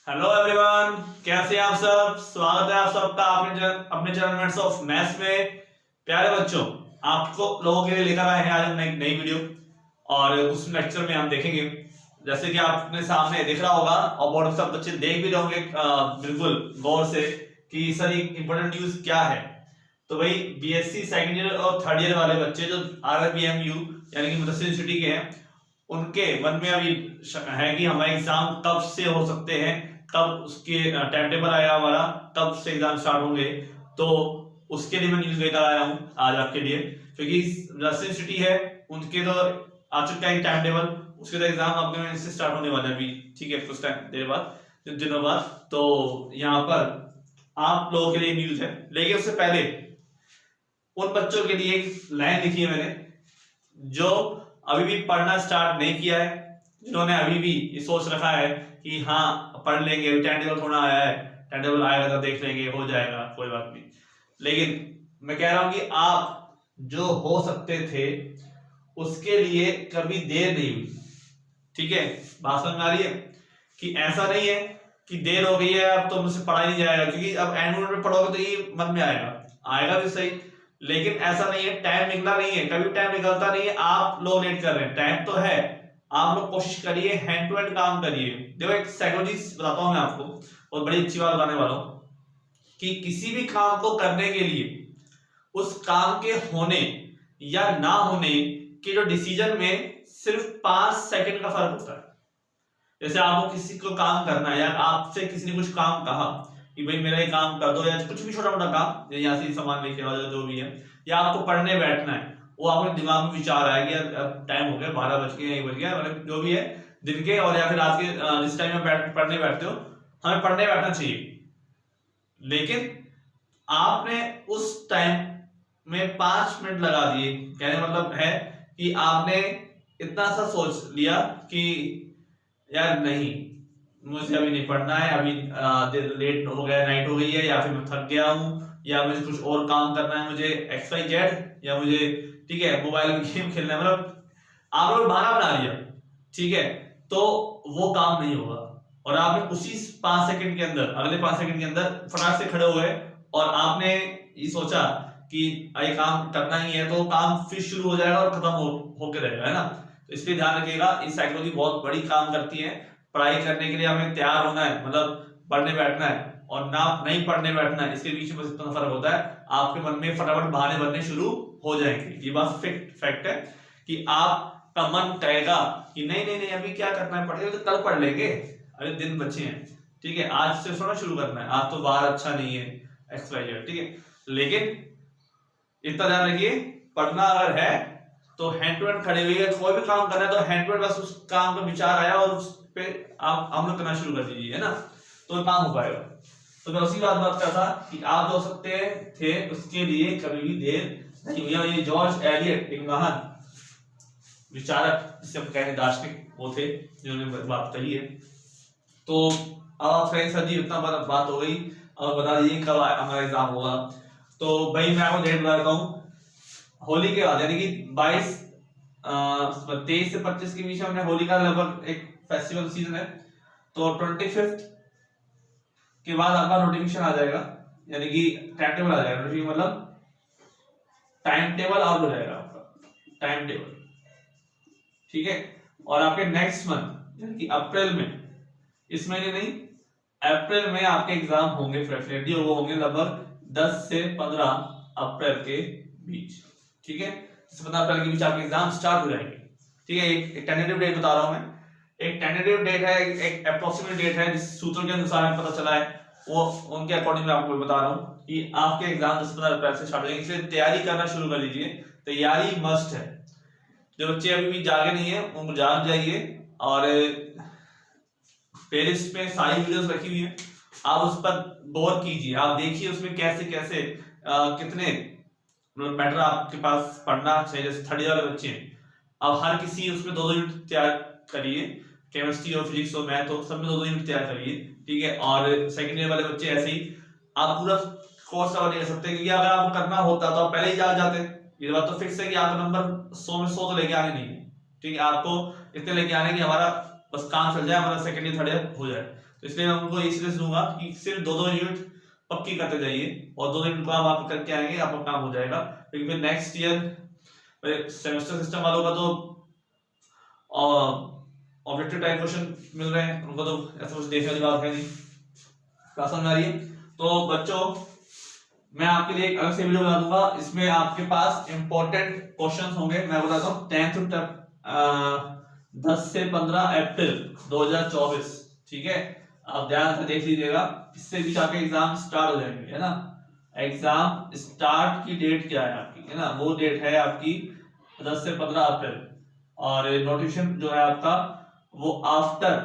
Hello everyone, कैसे हैं आप सब। स्वागत है आप सबका अपने चैनल मिनट्स ऑफ मैथ्स में। प्यारे बच्चों, आपको लोगों के लिए लेकर आए हैं आज हम एक नई वीडियो और उस लेक्चर में हम देखेंगे, जैसे कि आपने सामने दिख रहा होगा और बहुत सब बच्चे देख भी रहे होंगे बिल्कुल गौर से कि सर इंपॉर्टेंट न्यूज क्या है। तो भाई बीएससी सेकंड ईयर और थर्ड ईयर वाले बच्चे जो आरआरबीएमयू यानी कि मदरसा यूनिवर्सिटी के हैं, उनके मन में अभी है कि हमारे एग्जाम कब से हो सकते हैं, कब उसके टाइम टेबल आएगा हमारा, कब से एग्जाम स्टार्ट होंगे। तो उसके लिए मैं न्यूज लेकर आया हूँ आज आपके लिए, क्योंकि यूनिवर्सिटी है उनके तो आ चुका है टाइम टेबल, उसके तो एग्जाम अपने से स्टार्ट होने वाले अभी, ठीक है, कुछ टाइम देर बाद, कुछ दिनों बाद। तो यहाँ पर आप लोगों के लिए न्यूज है, लेकिन उससे पहले उन बच्चों के लिए एक लाइन लिखी है मैंने जो अभी भी पढ़ना स्टार्ट नहीं किया है, जिन्होंने अभी भी ये सोच रखा है कि हाँ पढ़ लेंगे, टाइम टेबल थोड़ा आया है, टाइम टेबल आएगा तो देख लेंगे, हो जाएगा, कोई बात नहीं। लेकिन मैं कह रहा हूं कि आप जो हो सकते थे उसके लिए कभी देर नहीं हुई, ठीक है। बात समझ में आ रही है कि ऐसा नहीं है कि देर हो गई है अब तो मुझसे पढ़ा ही नहीं जाएगा, क्योंकि अब एंड मोमेंट में पढ़ोगे तो ये मन में आएगा भी सही, लेकिन ऐसा नहीं है, टाइम निकला नहीं है, कभी टाइम निकलता नहीं है। आप लोग लेट कर रहे हैं, टाइम तो है, आप लोग कोशिश करिए, हैंड टू हैंड काम करिए। देखो एक साइकोलॉजी बताता हूं मैं आपको, और बड़ी अच्छी बात बताने वाला हूं कि किसी भी काम को करने के लिए उस काम के होने या ना होने के जो डिसीजन में सिर्फ 5 सेकंड का फर्क होता है। जैसे आपको किसी को काम करना है या आपसे किसी ने कुछ काम कहा कि भाई मेरा ये काम कर दो, या कुछ भी छोटा मोटा काम, यहाँ से सामान लेके आओ, जो भी है, या आपको पढ़ने बैठना है, वो आपके दिमाग में विचार आया कि अब टाइम हो गया, 12 बज गए, 1 बज गया, मतलब जो भी है दिन के, और या फिर रात के जिस टाइम में पढ़ने बैठते हो, हमें पढ़ने बैठना चाहिए। लेकिन आपने उस टाइम में 5 मिनट लगा दिए, कहने मतलब है कि आपने इतना सा सोच लिया कि यार नहीं, मुझे अभी नहीं पढ़ना है, अभी लेट हो गया, नाइट हो गई है, या फिर मैं थक गया हूँ, या मुझे कुछ और काम करना है, मुझे XYZ, या मुझे, ठीक है, मोबाइल में गेम खेलना है, मतलब आप लोग बहाना बना लिया, ठीक है, तो वो काम नहीं होगा। और आपने उसी 5 सेकंड के अंदर, अगले 5 सेकंड के अंदर फटाक से खड़े हो गए और आपने ये सोचा कि ये काम करना ही है, तो काम फिर शुरू हो जाएगा और खत्म होके रहेगा, है ना। तो इसलिए ध्यान रखिएगा, इस साइकोलॉजी बहुत बड़ी काम करती है। पढ़ाई करने के लिए हमें तैयार होना है, मतलब पढ़ने बैठना है, और ना नहीं पढ़ने बैठना है, इसके बीच में बस इतना फर्क होता है। आपके मन में फटाफट बहाने बनने शुरू हो जाएंगे, ये बात फैक्ट है कि आपका मन कहेगा कि नहीं नहीं नहीं, अभी क्या करना है, पढ़ेंगे तो कल पढ़ लेंगे, अभी दिन बचे हैं, ठीक है, आज से थोड़ा शुरू करना है, आज तो बाहर अच्छा नहीं है, XYZ, ठीक है। लेकिन इतना ध्यान रखिए, पढ़ना अगर है तो हैंड टू हैंड खड़े हुए, कोई भी काम करना है तो हैंड टू हैंड, बस उस काम का विचार आया और उस पे आप अमल करना शुरू कर दीजिए, है ना, तो काम हो पाएगा। तो मैं उसी बात कर था कि आप जो सकते थे उसके लिए कभी भी देर नहीं हुई। ये जॉर्ज एलियट, एक महान विचारक, जिसे हम कहते हैं दार्शनिक, वो थे जिन्होंने बात कही है। तो अब आप कहेंगे सर जी इतना बात हो गई, और बता दीजिए कब हमारा एग्जाम होगा। तो भाई मैं आपको डेट बता देता हूँ, होली के बाद, यानी कि 23 से 25 के बीच में हमने होली का लगभग एक फेस्टिवल सीजन है, तो 25 के बाद आपका नोटिफिकेशन आ जाएगा, यानी कि टाइम टेबल आ जाएगा, मतलब टाइम टेबल आउट हो जाएगा आपका टाइम टेबल, ठीक है। और आपके नेक्स्ट मंथ यानी कि अप्रैल में, इस महीने नहीं, अप्रैल में आपके एग्जाम होंगे डेफिनेटली, और वो होंगे लगभग 10 से 15 अप्रैल के बीच, ठीक है। 15 अप्रैल के बीच आपके एग्जाम स्टार्ट हो जाएंगे, ठीक है। एक टेंटेटिव डेट बता रहा हूं मैं, एक टेंटेटिव डेट है, एक अप्रोक्सीमेट डेट है, जिस सूत्रों के अनुसार हमें पता चला है, वो उनके अकॉर्डिंग मैं आपको बता रहा हूं कि आपके एग्जाम 10-15 अप्रैल से स्टार्ट हो जाएंगे, इसलिए तैयारी करना शुरू कर लीजिए। तैयारी मस्ट है, जो बच्चे अभी भी जागे नहीं है उनको जाग जाइए, और प्लेलिस्ट में सारी वीडियोस रखी हुई है, आप उस पर गौर कीजिए, आप देखिए उसमें कैसे कैसे कितने मैटर आपके पास पढ़ना चाहिए। जैसे थर्ड ईयर वाले बच्चे हैं, अब हर किसी उसमें 2-2 यूनिट तैयार करिए, केमिस्ट्री और फिजिक्स और मैथ हो, सब में 2-2 यूनिट तैयार करिए, ठीक है। और सेकंड ईयर वाले बच्चे ऐसे ही आप पूरा कोर्स कवर नहीं कर सकते, क्योंकि अगर आपको करना होता तो आप पहले ही जाग जाते। ये बात तो फिक्स है कि आपका नंबर 100 में 100 तो लेके आने नहीं है, ठीक है, आपको इतने लेके आने की हमारा बस काम चल जाए, हमारा सेकंड ईयर थर्ड ईयर हो जाए। तो इसलिए मैं उनको सीरियस दूंगा कि सिर्फ 2-2 यूनिट पक्की करते जाइए और 2 यूनिट को आप करके आएंगे, आपका काम हो जाएगा। लेकिन फिर नेक्स्ट ईयर सेमेस्टर सिस्टम वालों का तो ऑब्जेक्टिव टाइप क्वेश्चन मिल रहे हैं, उनको तो ऐसा कुछ देखने वाली बात है नहीं। बात समझ आ रही है? तो बच्चों मैं आपके लिए एक अलग से वीडियो बना दूंगा, इसमें आपके पास इंपॉर्टेंट क्वेश्चंस होंगे। मैं बताता हूँ 10 से 15 अप्रैल 2024, ठीक है? आप ध्यान से देख लीजिएगा, इससे भी जाके एग्जाम स्टार्ट हो जाएंगे, है ना? एग्जाम स्टार्ट की डेट क्या है आपकी, है ना? वो डेट है आपकी 10 से 15 अप्रैल, और नोटिफिकेशन जो है आपका वो आफ्टर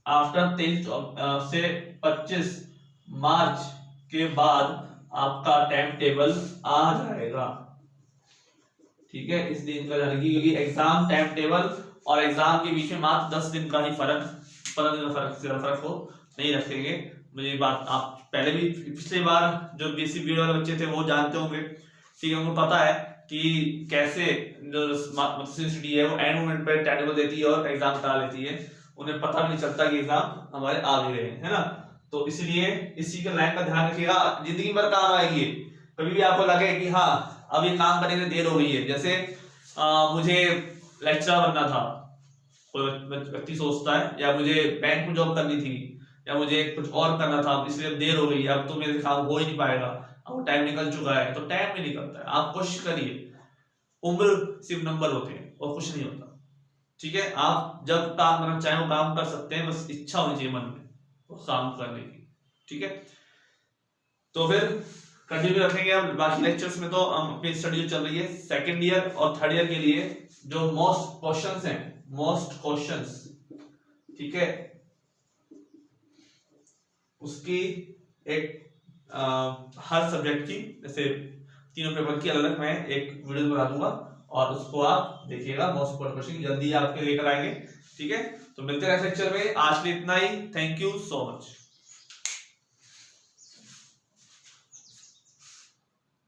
23 से 25 मार्च के बाद आपका टाइम टेबल आ जाएगा, ठीक है? इस दिन का जानेगी, क्योंकि एग्जाम टाइम टेबल और एग्जाम के बीच में मात्र 10 दिन का ही फर्क, 15 दिन का फर्क को नहीं रखेंगे। मुझे बात आप पहले भी पिछले बार जो बेसिक वीडियो वाले बच्चे थे वो जानते होंगे, ठीक है? उनको पता है कि कैसे जो यूनिवर्सिटी है वो एंड मोमेंट पे टाइम टेबल देती है और एग्जाम करा लेती है, उन्हें पता भी नहीं चलता कि एग्जाम हमारे आ भी रहे हैं, है ना? तो इसलिए इसी के लाइन का ध्यान रखिएगा, जिंदगी भर काम आएगी। कभी भी आपको लगे कि हाँ अब ये काम करने में देर हो गई है, जैसे मुझे लेक्चरर बनना था, कोई व्यक्ति सोचता है, या मुझे बैंक में जॉब करनी थी, या मुझे कुछ और करना था, इसलिए देर हो गई, अब तो मेरे काम हो ही नहीं पाएगा, अब टाइम निकल चुका है, तो टाइम भी निकलता है। आप कोशिश करिए, उम्र सिर्फ नंबर होते हैं और कुछ नहीं होता, ठीक है? आप जब काम करना चाहें वो काम कर सकते हैं, बस इच्छा होनी चाहिए मन में काम करने की, ठीक है? तो फिर कंटिन्यू रखेंगे हम बाकी लेक्चर्स में। तो हम अपनी स्टडी जो चल रही है सेकंड ईयर और थर्ड ईयर के लिए, जो मोस्ट क्वेश्चंस हैं, मोस्ट क्वेश्चंस, ठीक है, उसकी एक हर सब्जेक्ट की, जैसे तीनों पेपर की अलग अलग मैं एक वीडियो बना दूंगा, और उसको आप देखिएगा। मोस्ट इंपोर्टेंट क्वेश्चन जल्दी आपके लेकर आएंगे, ठीक है? तो मिलते हैं नेक्स्ट लेक्चर में। आज के लिए इतना ही। Thank you so much.